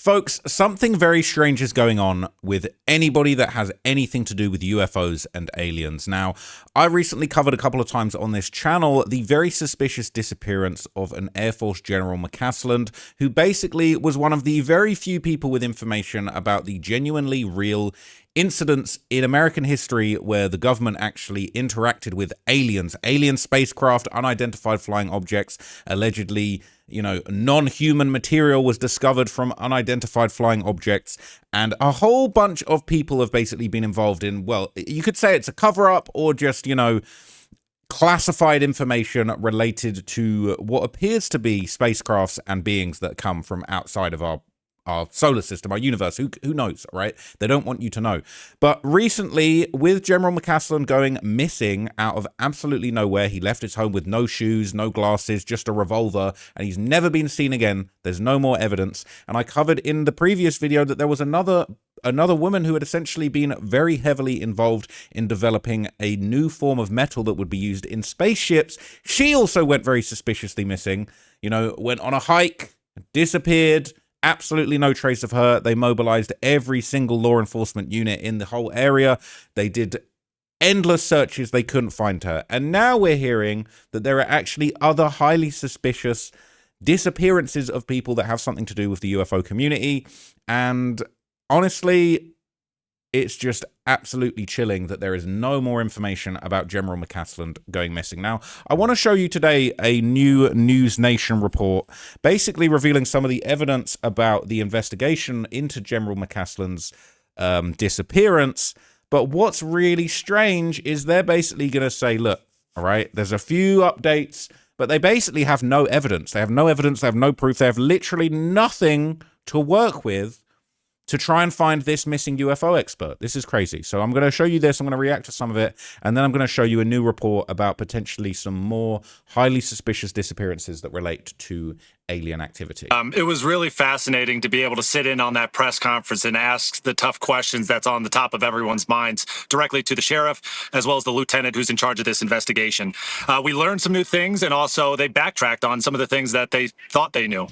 Folks, something very strange is going on with anybody that has anything to do with UFOs and aliens. Now, I recently covered a couple of times on this channel the very suspicious disappearance of an Air Force General McCasland, who basically was one of the very few people with information about the genuinely real incidents in American history where the government actually interacted with aliens, alien spacecraft, unidentified flying objects, allegedly, non-human material was discovered from unidentified flying objects, and a whole bunch of people have basically been involved in, well, you could say it's a cover-up or just, classified information related to what appears to be spacecrafts and beings that come from outside of our solar system, our universe. Who knows, right? They don't want you to know. But recently, with General McCasland going missing out of absolutely nowhere, he left his home with no shoes, no glasses, just a revolver, and he's never been seen again. There's no more evidence. And I covered in the previous video that there was another woman who had essentially been very heavily involved in developing a new form of metal that would be used in spaceships. She also went very suspiciously missing, went on a hike, disappeared. Absolutely no trace of her. They mobilized every single law enforcement unit in the whole area. They did endless searches. They couldn't find her. And now we're hearing that there are actually other highly suspicious disappearances of people that have something to do with the UFO community. And honestly, it's just absolutely chilling that there is no more information about General McCasland going missing. Now, I want to show you today a new News Nation report, basically revealing some of the evidence about the investigation into General McCasland's disappearance. But what's really strange is they're basically going to say, look, all right, there's a few updates, but they basically have no evidence. They have no evidence. They have no proof. They have literally nothing to work with to try and find this missing UFO expert. This is crazy. So I'm going to show you this. I'm going to react to some of it. And then I'm going to show you a new report about potentially some more highly suspicious disappearances that relate to alien activity. It was really fascinating to be able to sit in on that press conference and ask the tough questions that's on the top of everyone's minds directly to the sheriff, as well as the lieutenant who's in charge of this investigation. We learned some new things, and also they backtracked on some of the things that they thought they knew.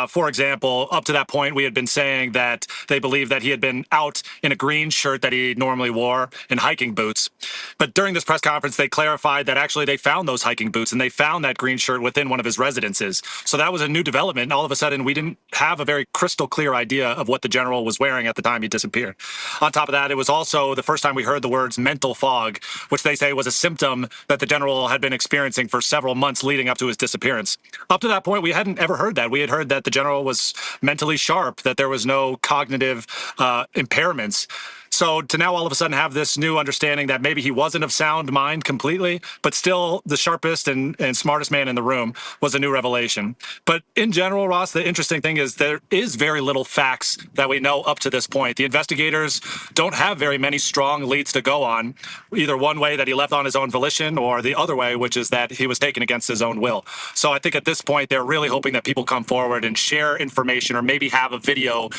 For example, up to that point, we had been saying that they believed that he had been out in a green shirt that he normally wore and hiking boots. But during this press conference, they clarified that actually they found those hiking boots and they found that green shirt within one of his residences. So that was a new development. All of a sudden, we didn't have a very crystal clear idea of what the general was wearing at the time he disappeared. On top of that, it was also the first time we heard the words mental fog, which they say was a symptom that the general had been experiencing for several months leading up to his disappearance. Up to that point, we hadn't ever heard that. We had heard that the general was mentally sharp, that there was no cognitive impairments. So to now all of a sudden have this new understanding that maybe he wasn't of sound mind completely, but still the sharpest and smartest man in the room was a new revelation. But in general, Ross, the interesting thing is there is very little facts that we know up to this point. The investigators don't have very many strong leads to go on, either one way that he left on his own volition or the other way, which is that he was taken against his own will. So I think at this point, they're really hoping that people come forward and share information or maybe have a video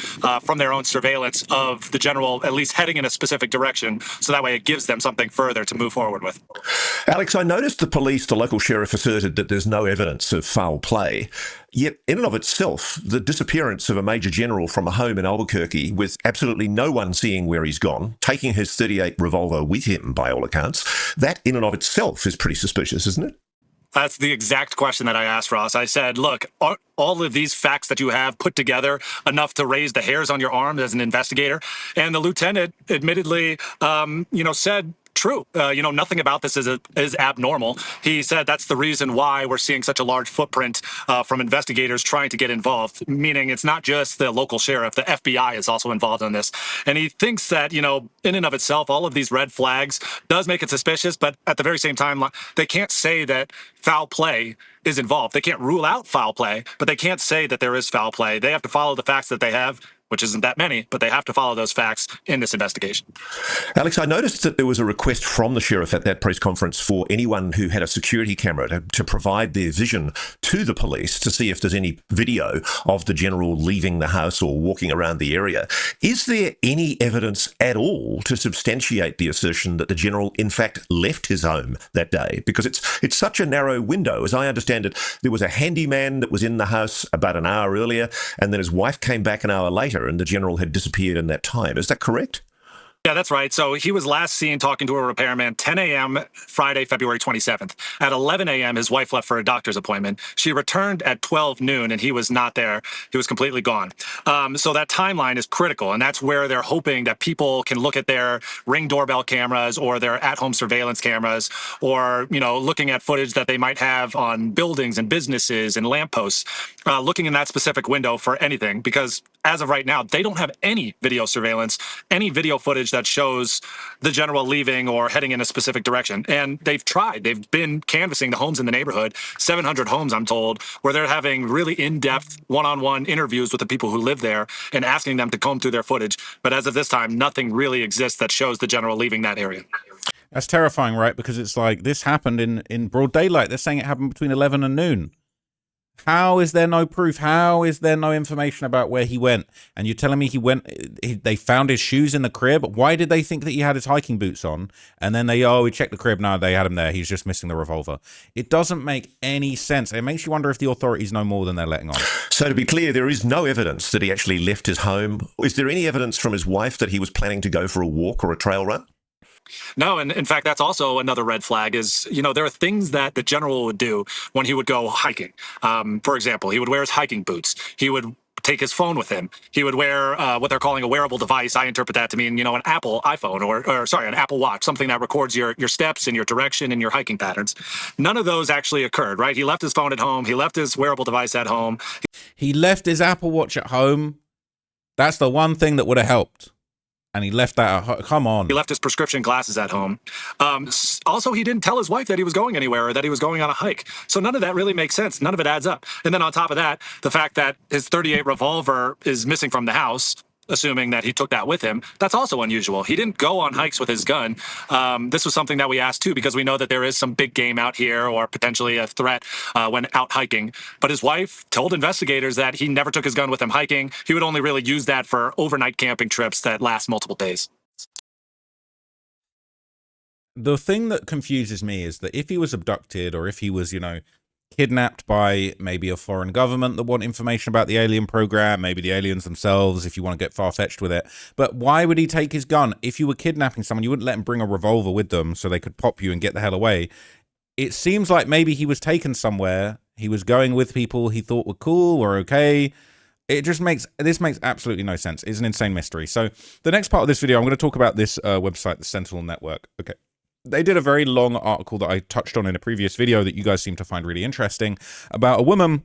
from their own surveillance of the general at least heading in a specific direction, so that way it gives them something further to move forward with. Alex, I noticed the local sheriff asserted that there's no evidence of foul play, yet in and of itself, the disappearance of a major general from a home in Albuquerque with absolutely no one seeing where he's gone, taking his .38 revolver with him by all accounts, that in and of itself is pretty suspicious, isn't it? That's the exact question that I asked, Ross. I said, look, are all of these facts that you have put together enough to raise the hairs on your arm as an investigator? And the lieutenant admittedly, said, true. Nothing about this is abnormal. He said that's the reason why we're seeing such a large footprint from investigators trying to get involved, meaning it's not just the local sheriff, the FBI is also involved in this. And he thinks that, in and of itself, all of these red flags does make it suspicious, but at the very same time, they can't say that foul play is involved. They can't rule out foul play, but they can't say that there is foul play. They have to follow the facts that they have, which isn't that many, but they have to follow those facts in this investigation. Alex, I noticed that there was a request from the sheriff at that press conference for anyone who had a security camera to provide their vision to the police to see if there's any video of the general leaving the house or walking around the area. Is there any evidence at all to substantiate the assertion that the general, in fact, left his home that day? Because it's such a narrow window. As I understand it, there was a handyman that was in the house about an hour earlier, and then his wife came back an hour later. later, and the general had disappeared in that time. Is that correct? Yeah, that's right. So he was last seen talking to a repairman 10 a.m. Friday, February 27th. At 11 a.m., his wife left for a doctor's appointment. She returned at 12 noon, and he was not there. He was completely gone. So that timeline is critical, and that's where they're hoping that people can look at their Ring doorbell cameras or their at-home surveillance cameras, or looking at footage that they might have on buildings and businesses and lampposts, looking in that specific window for anything. Because as of right now, they don't have any video surveillance, any video footage that shows the general leaving or heading in a specific direction. And they've tried. They've been canvassing the homes in the neighborhood, 700 homes, I'm told, where they're having really in-depth one-on-one interviews with the people who live there and asking them to comb through their footage. But as of this time, nothing really exists that shows the general leaving that area. That's terrifying, right? Because it's like this happened in broad daylight. They're saying it happened between 11 and noon. How is there no proof? How is there no information about where he went? And you're telling me they found his shoes in the crib? Why did they think that he had his hiking boots on? And then we checked the crib. No, they had him there. He's just missing the revolver. It doesn't make any sense. It makes you wonder if the authorities know more than they're letting on. So to be clear, there is no evidence that he actually left his home. Is there any evidence from his wife that he was planning to go for a walk or a trail run? No, and in fact, that's also another red flag is, there are things that the general would do when he would go hiking. For example, he would wear his hiking boots. He would take his phone with him. He would wear what they're calling a wearable device. I interpret that to mean, an Apple iPhone or an Apple Watch, something that records your steps and your direction and your hiking patterns. None of those actually occurred, right? He left his phone at home. He left his wearable device at home. He left his Apple Watch at home. That's the one thing that would have helped. And he left that at home. Come on. He left his prescription glasses at home. Also, he didn't tell his wife that he was going anywhere or that he was going on a hike. So none of that really makes sense. None of it adds up. And then on top of that, the fact that his .38 revolver is missing from the house, assuming that he took that with him, that's also unusual. He didn't go on hikes with his gun. This was something that we asked too, because we know that there is some big game out here or potentially a threat when out hiking. But his wife told investigators that he never took his gun with him hiking. He would only really use that for overnight camping trips that last multiple days. The thing that confuses me is that if he was abducted or if he was, kidnapped by maybe a foreign government that want information about the alien program, maybe the aliens themselves, if you want to get far-fetched with it. But why would he take his gun? If you were kidnapping someone, you wouldn't let him bring a revolver with them so they could pop you and get the hell away. It seems like maybe he was taken somewhere. He was going with people he thought were cool or okay. This makes absolutely no sense. It's an insane mystery. So the next part of this video, I'm going to talk about this website, the Sentinel Network. Okay. They did a very long article that I touched on in a previous video that you guys seem to find really interesting about a woman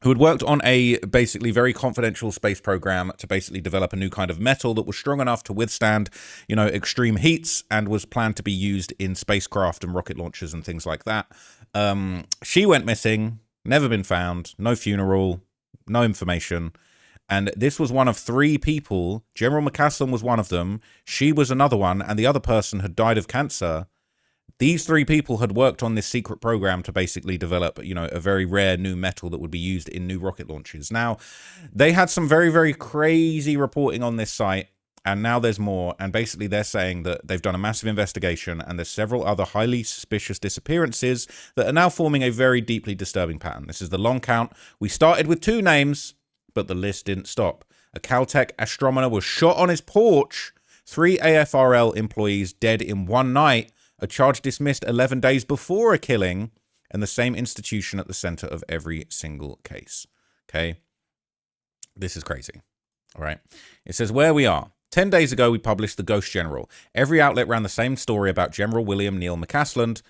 who had worked on a basically very confidential space program to basically develop a new kind of metal that was strong enough to withstand, extreme heats and was planned to be used in spacecraft and rocket launchers and things like that. She went missing, never been found, no funeral, no information. And this was one of 3 people. General McCasland was one of them. She was another one. And the other person had died of cancer. These 3 people had worked on this secret program to basically develop, a very rare new metal that would be used in new rocket launches. Now, they had some very, very crazy reporting on this site. And now there's more. And basically they're saying that they've done a massive investigation and there's several other highly suspicious disappearances that are now forming a very deeply disturbing pattern. This is the long count. We started with 2 names. But the list didn't stop. A Caltech astronomer was shot on his porch. 3 AFRL employees dead in one night. A charge dismissed 11 days before a killing. And the same institution at the center of every single case. Okay? This is crazy. All right? It says where we are. 10 days ago, we published The Ghost General. Every outlet ran the same story about General William Neil McCasland.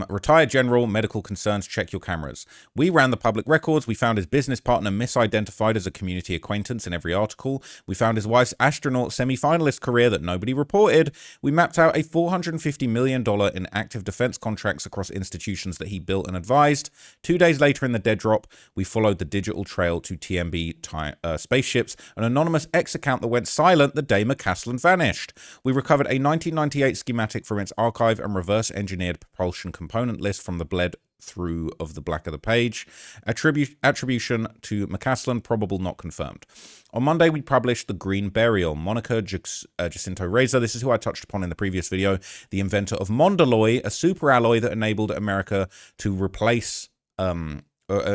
Retired general, medical concerns, check your cameras. We ran the public records. We found his business partner misidentified as a community acquaintance in every article. We found his wife's astronaut semi-finalist career that nobody reported. We mapped out a $450 million in active defense contracts across institutions that he built and advised. 2 days later in the dead drop, we followed the digital trail to TMB spaceships, an anonymous X account that went silent the day McCasland vanished. We recovered a 1998 schematic from its archive and reverse engineered propulsion component list from the bled through of the black of the page. Attribution to McCasland, probable not confirmed. On Monday, we published The Green Burial. Monica Jacinto Reza, this is who I touched upon in the previous video, the inventor of Mondalloy, a super alloy that enabled America to replace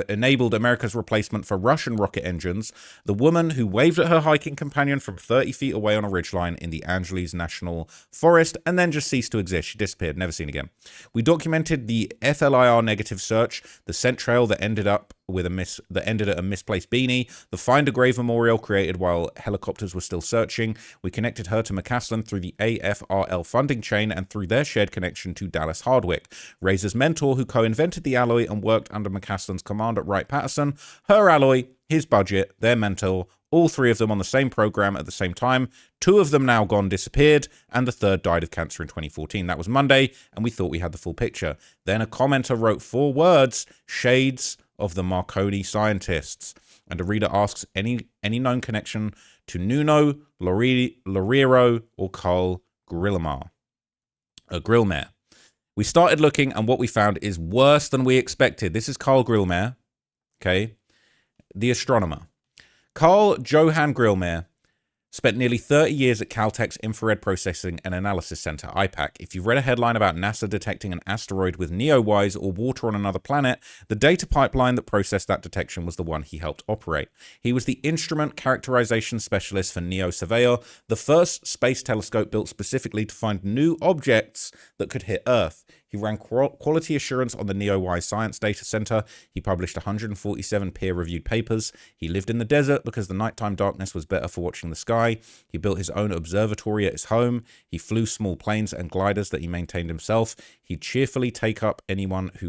enabled America's replacement for Russian rocket engines, the woman who waved at her hiking companion from 30 feet away on a ridgeline in the Angeles National Forest and then just ceased to exist. She disappeared, never seen again. We documented the FLIR negative search, the scent trail that ended at a misplaced beanie, the Find a Grave memorial created while helicopters were still searching. We connected her to McCasland through the AFRL funding chain and through their shared connection to Dallas Hardwick, Razor's mentor who co-invented the alloy and worked under McCasland's command at Wright-Patterson. Her alloy, his budget, their mentor, all three of them on the same program at the same time. Two of them now gone, disappeared, and the third died of cancer in 2014. That was Monday, and we thought we had the full picture. Then a commenter wrote 4 words, shades of the Marconi scientists. And a reader asks any known connection to Nuno, Lorero, or Carl Grillmair. We started looking, and what we found is worse than we expected. This is Carl Grillmair, okay, the astronomer. Carl Johann Grillmair spent nearly 30 years at Caltech's Infrared Processing and Analysis Center, IPAC. If you've read a headline about NASA detecting an asteroid with NEOWISE or water on another planet, the data pipeline that processed that detection was the one he helped operate. He was the instrument characterization specialist for NEO Surveyor, the first space telescope built specifically to find new objects that could hit Earth. He ran quality assurance on the NEOWISE Science Data Center. He published 147 peer-reviewed papers. He lived in the desert because the nighttime darkness was better for watching the sky. He built his own observatory at his home. He flew small planes and gliders that he maintained himself. He'd cheerfully take anyone up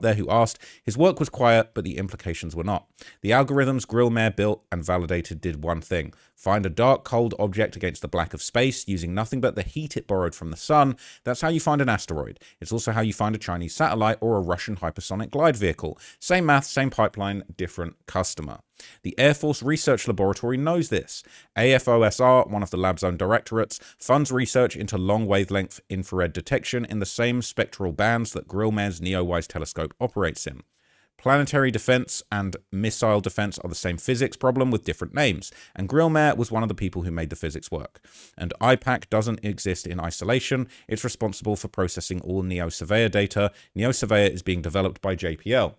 there who asked. His work was quiet, but the implications were not. The algorithms Grillmair built and validated did one thing: find a dark, cold object against the black of space using nothing but the heat it borrowed from the sun. That's how you find an asteroid. It's also how you find a Chinese satellite or a Russian hypersonic glide vehicle. Same math, same pipeline, different customer. The Air Force Research Laboratory knows this. AFOSR, one of the lab's own directorates, funds research into long wavelength infrared detection in the same spectral bands that Grillmair's NEOWISE telescope operates in. Planetary defense and missile defense are the same physics problem with different names, and Grillmair was one of the people who made the physics work. And IPAC doesn't exist in isolation. It's responsible for processing all NEO Surveyor data. NEO Surveyor is being developed by JPL.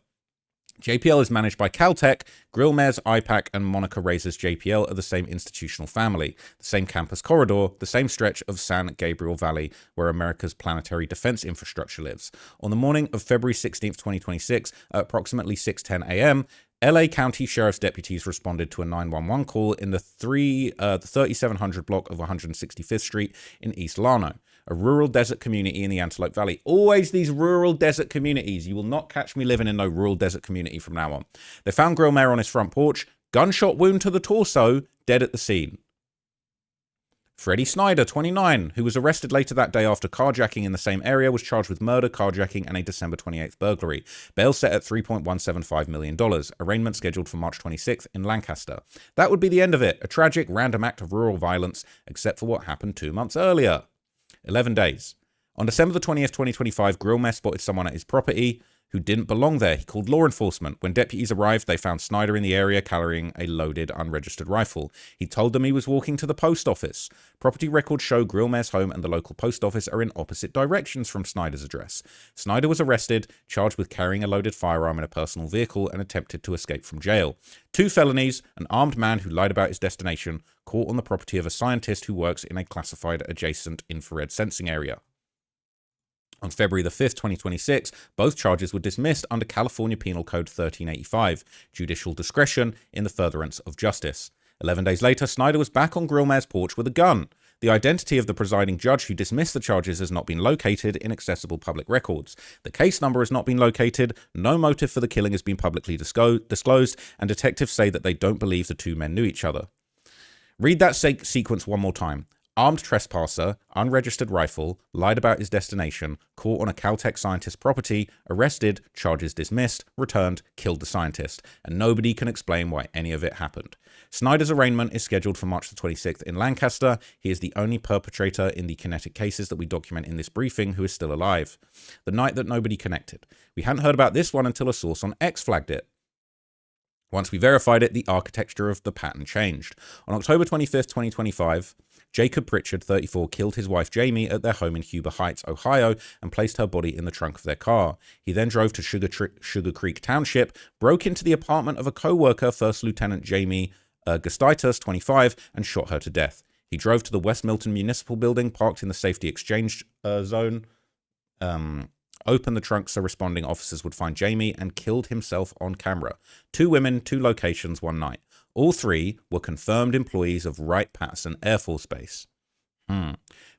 JPL is managed by Caltech. Grillmair's IPAC and Monica Razor's JPL are the same institutional family, the same campus corridor, the same stretch of San Gabriel Valley where America's planetary defense infrastructure lives. On the morning of February 16th, 2026, at approximately 6:10 a.m., LA County Sheriff's deputies responded to a 911 call in the 3700 block of 165th Street in East Llano, a rural desert community in the Antelope Valley. Always these rural desert communities. You will not catch me living in no rural desert community from now on. They found Grillmair on his front porch, gunshot wound to the torso, dead at the scene. Freddie Snyder, 29, who was arrested later that day after carjacking in the same area, was charged with murder, carjacking, and a December 28th burglary. Bail set at $3.175 million. Arraignment scheduled for March 26th in Lancaster. That would be the end of it. A tragic, random act of rural violence, except for what happened 2 months earlier. 11 days. On December the 20th, 2025, Grillmair spotted someone at his property who didn't belong there. He called law enforcement. When deputies arrived, they found Snyder in the area carrying a loaded, unregistered rifle. He told them he was walking to the post office. Property records show Grillmair's home and the local post office are in opposite directions from Snyder's address. Snyder was arrested, charged with carrying a loaded firearm in a personal vehicle, and attempted to escape from jail. 2 felonies, an armed man who lied about his destination, caught on the property of a scientist who works in a classified adjacent infrared sensing area. On February the 5th, 2026, both charges were dismissed under California Penal Code 1385, judicial discretion in the furtherance of justice. 11 days later, Snyder was back on Grillmair's porch with a gun. The identity of the presiding judge who dismissed the charges has not been located in accessible public records. The case number has not been located, no motive for the killing has been publicly disclosed, and detectives say that they don't believe the 2 men knew each other. Read that sequence one more time. Armed trespasser, unregistered rifle, lied about his destination, caught on a Caltech scientist property, arrested, charges dismissed, returned, killed the scientist, and nobody can explain why any of it happened. Snyder's arraignment is scheduled for March the 26th in Lancaster. He is the only perpetrator in the kinetic cases that we document in this briefing who is still alive. The night that nobody connected. We hadn't heard about this one until a source on X flagged it. Once we verified it, the architecture of the pattern changed. On October 25th, 2025, Jacob Pritchard, 34, killed his wife Jamie at their home in Huber Heights, Ohio, and placed her body in the trunk of their car. He then drove to Sugar Creek Township, broke into the apartment of a co-worker, First Lieutenant Jamie Gustitus, 25, and shot her to death. He drove to the West Milton Municipal Building, parked in the safety exchange zone, opened the trunk so responding officers would find Jamie, and killed himself on camera. 2 women, 2 locations, 1 night. All 3 were confirmed employees of Wright-Patterson Air Force Base.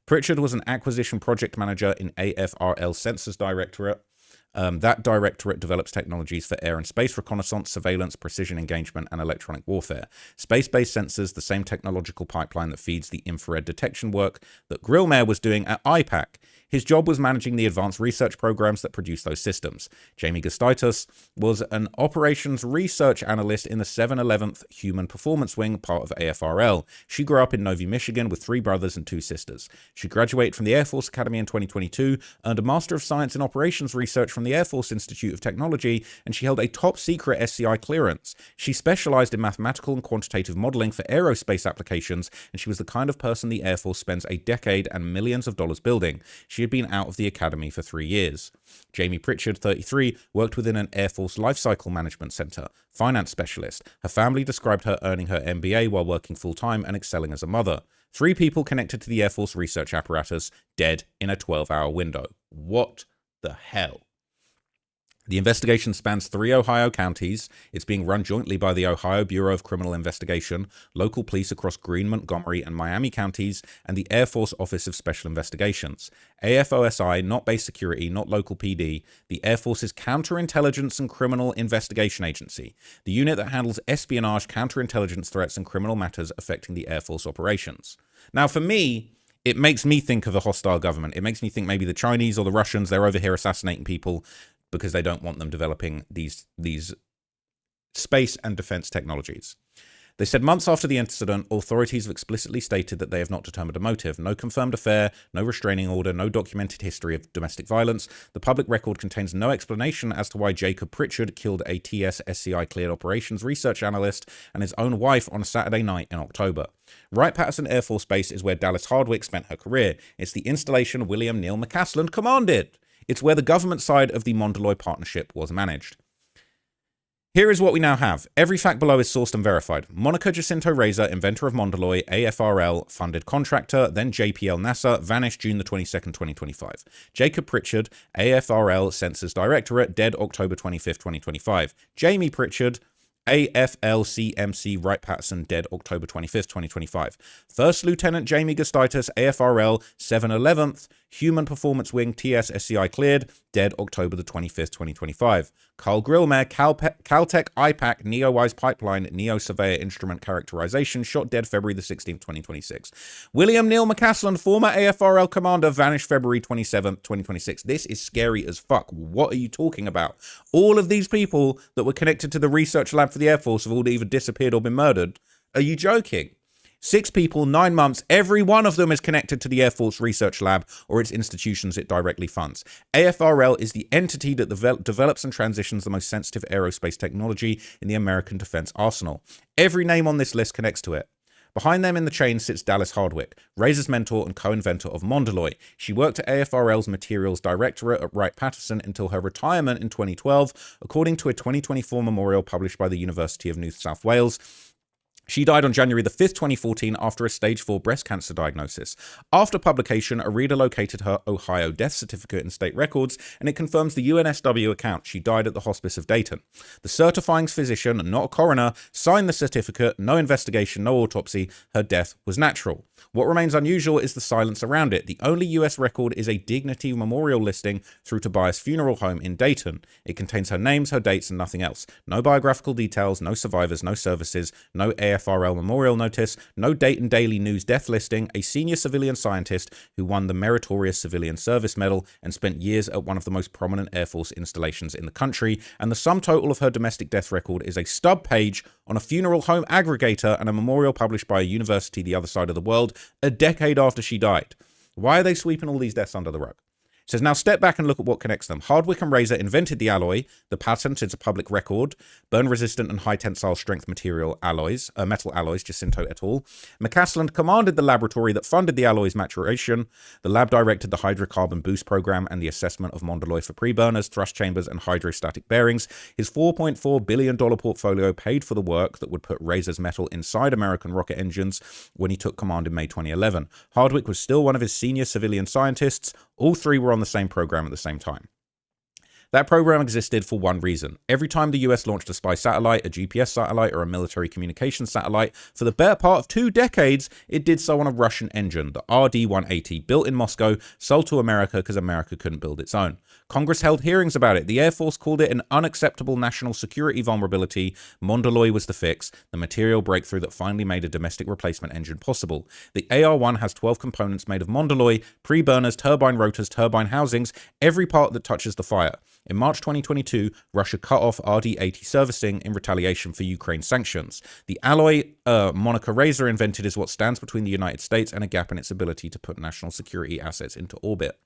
Pritchard was an acquisition project manager in AFRL Sensors Directorate. That directorate develops technologies for air and space reconnaissance, surveillance, precision engagement, and electronic warfare. Space-based sensors, the same technological pipeline that feeds the infrared detection work that Grillmair was doing at IPAC. His job was managing the advanced research programs that produce those systems. Jamie Gustitus was an operations research analyst in the 711th Human Performance Wing, part of AFRL. She grew up in Novi, Michigan, with 3 brothers and 2 sisters. She graduated from the Air Force Academy in 2022, earned a Master of Science in Operations Research from the Air Force Institute of Technology, and she held a top-secret SCI clearance. She specialized in mathematical and quantitative modeling for aerospace applications, and she was the kind of person the Air Force spends a decade and millions of dollars building. She had been out of the academy for 3 years. Jamie Pritchard, 33, worked within an Air Force Lifecycle Management Center, finance specialist. Her family described her earning her MBA while working full-time and excelling as a mother. 3 people connected to the Air Force research apparatus, dead in a 12-hour window. What the hell? The investigation spans 3 Ohio counties. It's being run jointly by the Ohio Bureau of Criminal Investigation, local police across Greene, Montgomery, and Miami counties, and the Air Force Office of Special Investigations. AFOSI, not base security, not local PD, the Air Force's Counterintelligence and Criminal Investigation Agency, the unit that handles espionage, counterintelligence threats, and criminal matters affecting the Air Force operations. Now, for me, it makes me think of a hostile government. It makes me think maybe the Chinese or the Russians, they're over here assassinating people because they don't want them developing these space and defense technologies. They said months after the incident, authorities have explicitly stated that they have not determined a motive. No confirmed affair, no restraining order, no documented history of domestic violence. The public record contains no explanation as to why Jacob Pritchard killed a TS-SCI cleared operations research analyst and his own wife on a Saturday night in October. Wright-Patterson Air Force Base is where Dallas Hardwick spent her career. It's the installation William Neal McCasland commanded. It's where the government side of the Mondaloy Partnership was managed. Here is what we now have. Every fact below is sourced and verified. Monica Jacinto Reza, inventor of Mondaloy, AFRL, funded contractor, then JPL NASA, vanished June the 22nd, 2025. Jacob Pritchard, AFRL Sensors Directorate, dead October 25th, 2025. Jamie Pritchard, AFL-CMC Wright-Patterson, dead October 25th, 2025. First Lieutenant Jamie Gustitus, AFRL 711th Human Performance Wing TS-SCI cleared, dead October the 25th, 2025. Carl Grillmair, Caltech IPAC NeoWise Pipeline Neo Surveyor Instrument Characterization, shot dead February the 16th, 2026. William Neal McCasland, former AFRL commander, vanished February 27th, 2026. This is scary as fuck. What are you talking about? All of these people that were connected to the research lab for the Air Force have all either disappeared or been murdered. Are you joking? 6 people, 9 months, every one of them is connected to the Air Force Research Lab or its institutions it directly funds. AFRL is the entity that develops and transitions the most sensitive aerospace technology in the American defense arsenal. Every name on this list connects to it. Behind them in the chain sits Dallas Hardwick, Razor's mentor and co-inventor of Mondaloy. She worked at AFRL's Materials Directorate at Wright-Patterson until her retirement in 2012, according to a 2024 memorial published by the University of New South Wales. She died on January the 5th, 2014 after a stage 4 breast cancer diagnosis. After publication, a reader located her Ohio death certificate in state records, and it confirms the UNSW account. She died at the Hospice of Dayton. The certifying physician, not a coroner, signed the certificate, no investigation, no autopsy. Her death was natural. What remains unusual is the silence around it. The only US record is a dignity memorial listing through Tobias Funeral Home in Dayton. It contains her names, her dates, and nothing else. No biographical details, no survivors, no services, no AFRL memorial notice, no Dayton Daily News death listing, a senior civilian scientist who won the Meritorious Civilian Service Medal and spent years at one of the most prominent Air Force installations in the country, and the sum total of her domestic death record is a stub page on a funeral home aggregator and a memorial published by a university the other side of the world a decade after she died. Why are they sweeping all these deaths under the rug? It says, now step back and look at what connects them. Hardwick and Razor invented the alloy. The patent is a public record. Burn-resistant and high-tensile strength metal alloys, Jacinto et al. McCasland commanded the laboratory that funded the alloy's maturation. The lab directed the hydrocarbon boost program and the assessment of Mondaloy for pre-burners, thrust chambers, and hydrostatic bearings. His $4.4 billion portfolio paid for the work that would put Razor's metal inside American rocket engines when he took command in May 2011. Hardwick was still one of his senior civilian scientists. All three were on the same program at the same time. That program existed for one reason. Every time the US launched a spy satellite, a GPS satellite, or a military communications satellite, for the better part of 2 decades, it did so on a Russian engine, the RD-180, built in Moscow, sold to America because America couldn't build its own. Congress held hearings about it. The Air Force called it an unacceptable national security vulnerability. Mondaloy was the fix, the material breakthrough that finally made a domestic replacement engine possible. The AR-1 has 12 components made of Mondaloy, pre-burners, turbine rotors, turbine housings, every part that touches the fire. In March 2022, Russia cut off RD-80 servicing in retaliation for Ukraine sanctions. The alloy Monica Razor invented is what stands between the United States and a gap in its ability to put national security assets into orbit.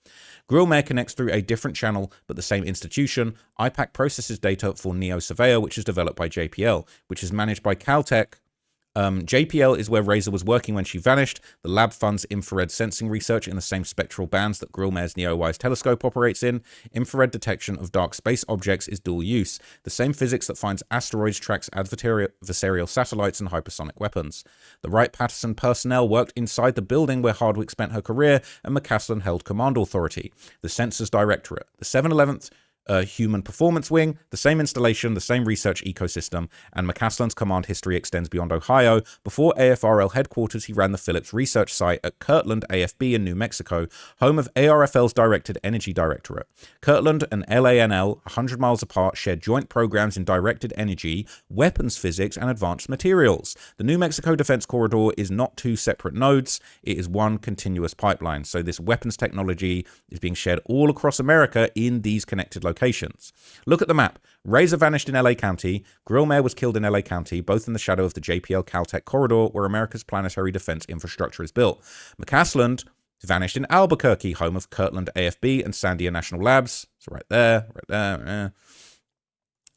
Grillmair connects through a different channel, but the same institution. IPAC processes data for Neo Surveyor, which is developed by JPL, which is managed by Caltech. JPL is where Razor was working when she vanished. The lab funds infrared sensing research in the same spectral bands that Grillmair's NEOWISE telescope operates in. Infrared detection of dark space objects is dual use. The same physics that finds asteroids tracks adversarial satellites and hypersonic weapons. The Wright-Patterson personnel worked inside the building where Hardwick spent her career, and McCasland held command authority. The Sensors Directorate. The 711th Human Performance Wing, the same installation, the same research ecosystem, and McCasland's command history extends beyond Ohio. Before AFRL headquarters, he ran the Phillips Research Site at Kirtland, AFB in New Mexico, home of ARFL's Directed Energy Directorate. Kirtland and LANL, 100 miles apart, shared joint programs in directed energy, weapons physics, and advanced materials. The New Mexico Defense Corridor is not 2 separate nodes, it is one continuous pipeline. So this weapons technology is being shared all across America in these connected locations. Look at the map. Razor vanished in LA County. Grillmair was killed in LA County, both in the shadow of the JPL Caltech corridor where America's planetary defense infrastructure is built. McCasland vanished in Albuquerque, home of Kirtland AFB and Sandia National Labs. So right there.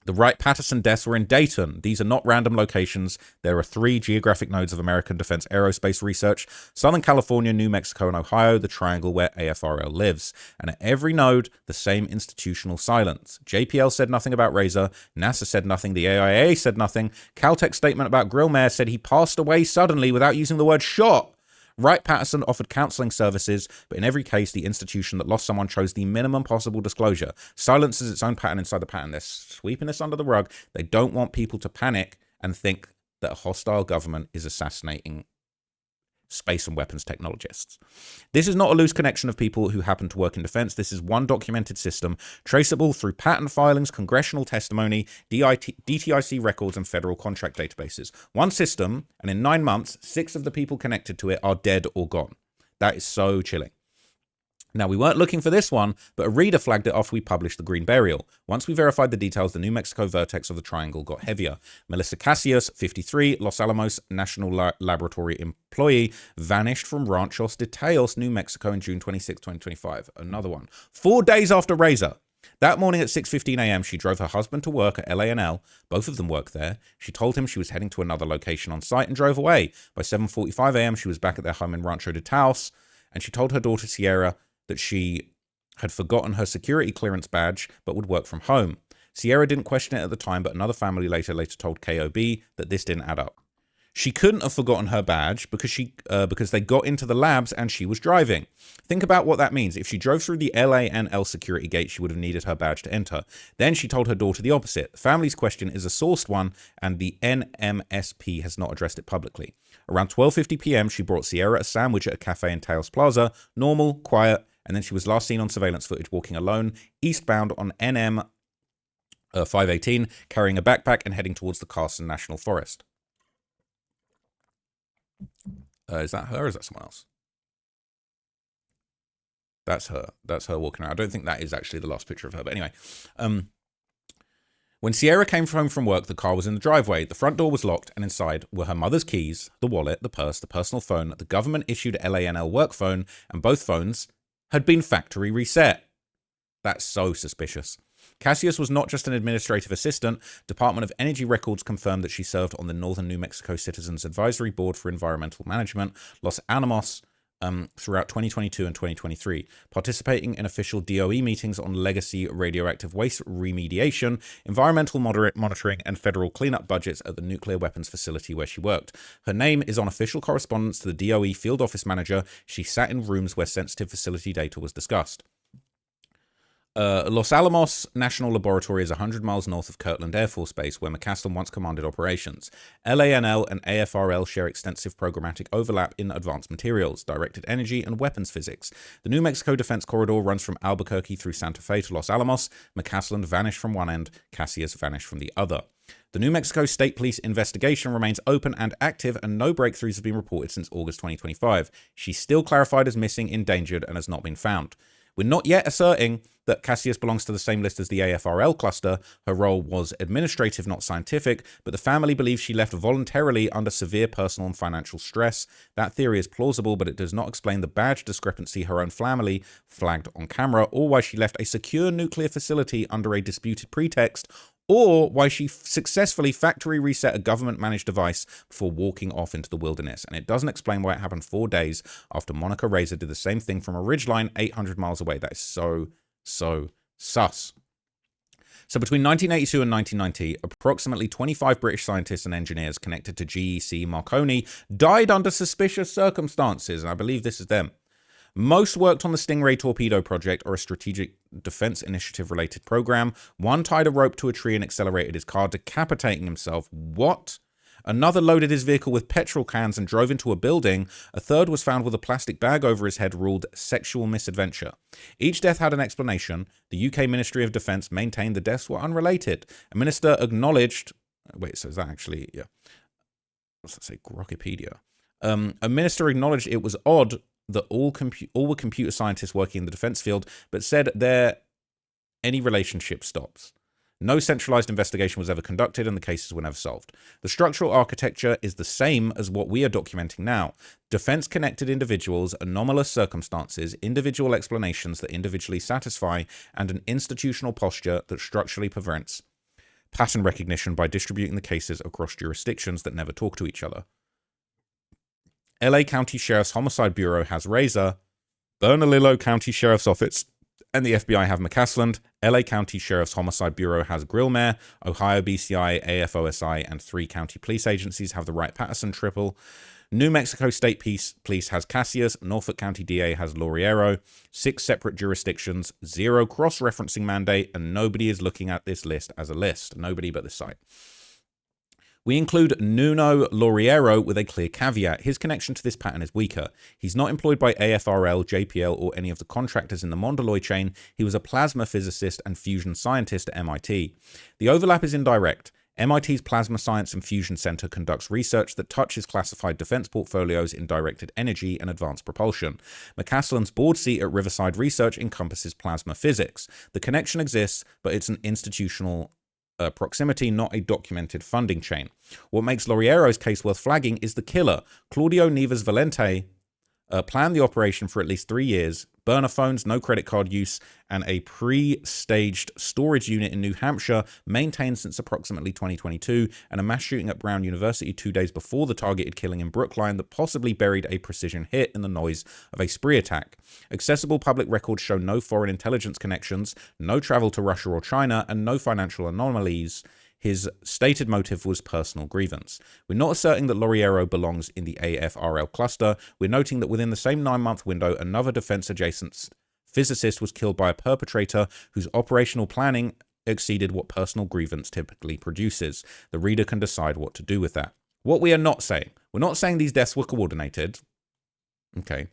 The Wright-Patterson deaths were in Dayton. These are not random locations. There are 3 geographic nodes of American defense aerospace research: Southern California, New Mexico, and Ohio, the triangle where AFRL lives. And at every node, the same institutional silence. JPL said nothing about Razor. NASA said nothing. The AIA said nothing. Caltech's statement about Grillmair said he passed away suddenly without using the word shot. Wright-Patterson offered counseling services, but in every case, the institution that lost someone chose the minimum possible disclosure. Silence is its own pattern inside the pattern. They're sweeping this under the rug. They don't want people to panic and think that a hostile government is assassinating space and weapons technologists. This is not a loose connection of people who happen to work in defense. This is one documented system, traceable through patent filings, congressional testimony, DTIC records, and federal contract databases. One system, and in 9 months, 6 of the people connected to it are dead or gone. That is so chilling. Now, we weren't looking for this one, but a reader flagged it after we published the Green Burial. Once we verified the details, the New Mexico vertex of the triangle got heavier. Melissa Cassius, 53, Los Alamos National Laboratory employee, vanished from Ranchos de Teos, New Mexico in June 26, 2025. Another one. 4 days after Razor. That morning at 6:15 a.m., she drove her husband to work at LANL. Both of them work there. She told him she was heading to another location on site and drove away. By 7:45 a.m., she was back at their home in Rancho de Taos, and she told her daughter Sierra that she had forgotten her security clearance badge but would work from home. Sierra didn't question it at the time, but another family later told KOB that this didn't add up. She couldn't have forgotten her badge because they got into the labs and she was driving. Think about what that means. If she drove through the LANL security gate, she would have needed her badge to enter. Then she told her daughter the opposite. The family's question is a sourced one, and the NMSP has not addressed it publicly. Around 12:50 p.m., she brought Sierra a sandwich at a cafe in Taos Plaza. Normal, quiet, and then she was last seen on surveillance footage walking alone eastbound on NM 518, carrying a backpack and heading towards the Carson National Forest. Is that her or is that someone else? That's her. That's her walking around. I don't think that is actually the last picture of her. But anyway, when Sierra came home from work, the car was in the driveway. The front door was locked, and inside were her mother's keys, the wallet, the purse, the personal phone, the government-issued LANL work phone, and both phones had been factory reset. That's so suspicious. Cassius was not just an administrative assistant. Department of Energy records confirmed that she served on the Northern New Mexico Citizens Advisory Board for Environmental Management, Los Alamos, throughout 2022 and 2023, participating in official DOE meetings on legacy radioactive waste remediation, environmental monitoring, and federal cleanup budgets at the nuclear weapons facility where she worked. Her name is on official correspondence to the DOE field office manager. She sat in rooms where sensitive facility data was discussed. Los Alamos National Laboratory is 100 miles north of Kirtland Air Force Base, where McCasland once commanded operations. LANL and AFRL share extensive programmatic overlap in advanced materials, directed energy, and weapons physics. The New Mexico Defense Corridor runs from Albuquerque through Santa Fe to Los Alamos. McCasland vanished from one end, Cassius vanished from the other. The New Mexico State Police investigation remains open and active, and no breakthroughs have been reported since August 2025. She's still clarified as missing, endangered, and has not been found. We're not yet asserting that Cassius belongs to the same list as the AFRL cluster. Her role was administrative, not scientific, but the family believes she left voluntarily under severe personal and financial stress. That theory is plausible, but it does not explain the badge discrepancy her own family flagged on camera, or why she left a secure nuclear facility under a disputed pretext, or why she successfully factory reset a government-managed device before walking off into the wilderness. And it doesn't explain why it happened 4 days after Monica Razor did the same thing from a ridgeline 800 miles away. That is so sus. So between 1982 and 1990, approximately 25 British scientists and engineers connected to GEC Marconi died under suspicious circumstances, and I believe this is them. Most worked on the Stingray torpedo project, or a strategic defense initiative related program. One tied a rope to a tree and accelerated his car, decapitating himself. What? Another loaded his vehicle with petrol cans and drove into a building. A third was found with a plastic bag over his head, ruled sexual misadventure. Each death had an explanation. The UK Ministry of Defence maintained the deaths were unrelated. A minister acknowledged... Wait, so is that actually... Yeah. What's that say? Grokpedia. A minister acknowledged it was odd that all were computer scientists working in the defense field, but said any relationship stops. No centralized investigation was ever conducted, and the cases were never solved. The structural architecture is the same as what we are documenting now. Defense-connected individuals, anomalous circumstances, individual explanations that individually satisfy, and an institutional posture that structurally prevents pattern recognition by distributing the cases across jurisdictions that never talk to each other. LA County Sheriff's Homicide Bureau has Razor, Bernalillo County Sheriff's Office and the FBI have McCasland, LA County Sheriff's Homicide Bureau has Grillmair, Ohio BCI, AFOSI, and 3 county police agencies have the Wright-Patterson triple. New Mexico State Police has Cassius, Norfolk County DA has Lauriero, 6 separate jurisdictions, 0 cross-referencing mandate, and nobody is looking at this list as a list. Nobody but this site. We include Nuno Lauriero with a clear caveat. His connection to this pattern is weaker. He's not employed by AFRL, JPL, or any of the contractors in the Mondaloy chain. He was a plasma physicist and fusion scientist at MIT. The overlap is indirect. MIT's Plasma Science and Fusion Center conducts research that touches classified defense portfolios in directed energy and advanced propulsion. McCasland's board seat at Riverside Research encompasses plasma physics. The connection exists, but it's an institutional proximity, not a documented funding chain. What makes Lauriero's case worth flagging is the killer. Claudio Neves Valente planned the operation for at least 3 years, burner phones, no credit card use, and a pre-staged storage unit in New Hampshire maintained since approximately 2022, and a mass shooting at Brown University 2 days before the targeted killing in Brookline that possibly buried a precision hit in the noise of a spree attack. Accessible public records show no foreign intelligence connections, no travel to Russia or China, and no financial anomalies. His stated motive was personal grievance. We're not asserting that Lauriero belongs in the AFRL cluster. We're noting that within the same 9-month window, another defense-adjacent physicist was killed by a perpetrator whose operational planning exceeded what personal grievance typically produces. The reader can decide what to do with that. What we are not saying, we're not saying these deaths were coordinated. Okay.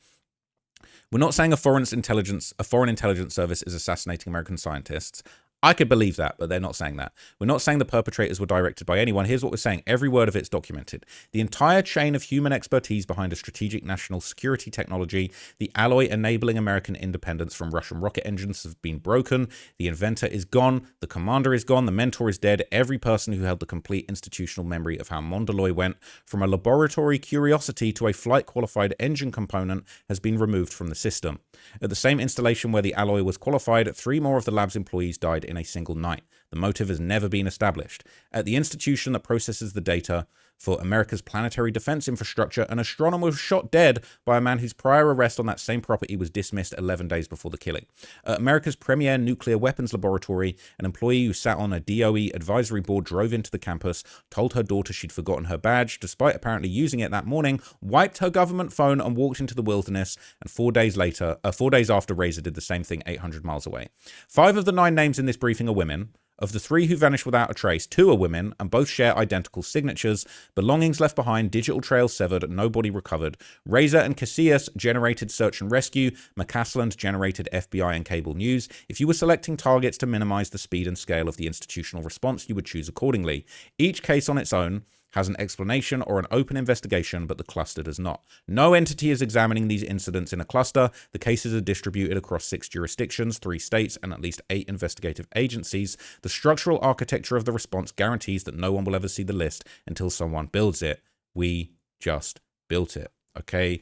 We're not saying a foreign intelligence service is assassinating American scientists. I could believe that, but they're not saying that. We're not saying the perpetrators were directed by anyone. Here's what we're saying. Every word of it's documented. The entire chain of human expertise behind a strategic national security technology, the alloy enabling American independence from Russian rocket engines have been broken. The inventor is gone. The commander is gone. The mentor is dead. Every person who held the complete institutional memory of how Mondaloy went from a laboratory curiosity to a flight-qualified engine component has been removed from the system. At the same installation where the alloy was qualified, 3 more of the lab's employees died in a single night. The motive has never been established. At the institution that processes the data for America's planetary defense infrastructure, an astronomer was shot dead by a man whose prior arrest on that same property was dismissed 11 days before the killing. At America's premier nuclear weapons laboratory, an employee who sat on a DOE advisory board drove into the campus, told her daughter she'd forgotten her badge, despite apparently using it that morning, wiped her government phone and walked into the wilderness, and 4 days after, Razor did the same thing 800 miles away. 5 of the 9 names in this briefing are women. Of the 3 who vanished without a trace, 2 are women, and both share identical signatures. Belongings left behind, digital trails severed, nobody recovered. Razor and Casillas generated search and rescue. McCasland generated FBI and cable news. If you were selecting targets to minimize the speed and scale of the institutional response, you would choose accordingly. Each case on its own has an explanation or an open investigation, but the cluster does not. No entity is examining these incidents in a cluster. The cases are distributed across 6 jurisdictions, 3 states, and at least 8 investigative agencies. The structural architecture of the response guarantees that no one will ever see the list until someone builds it. We just built it, okay?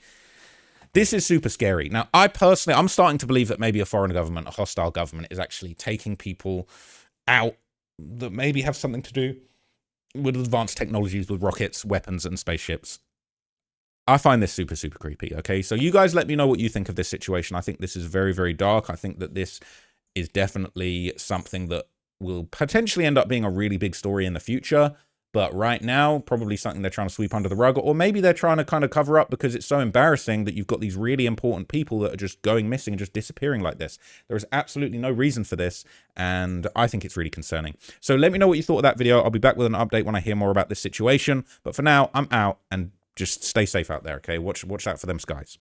This is super scary. Now, I'm starting to believe that maybe a foreign government, a hostile government, is actually taking people out that maybe have something to do with advanced technologies, with rockets, weapons, and spaceships. I find this super, super creepy, okay? So you guys let me know what you think of this situation. I think this is very, very dark. I think that this is definitely something that will potentially end up being a really big story in the future. But right now, probably something they're trying to sweep under the rug, or maybe they're trying to kind of cover up because it's so embarrassing that you've got these really important people that are just going missing and just disappearing like this. There is absolutely no reason for this, and I think it's really concerning. So let me know what you thought of that video. I'll be back with an update when I hear more about this situation. But for now, I'm out, and just stay safe out there, okay? Watch out for them skies.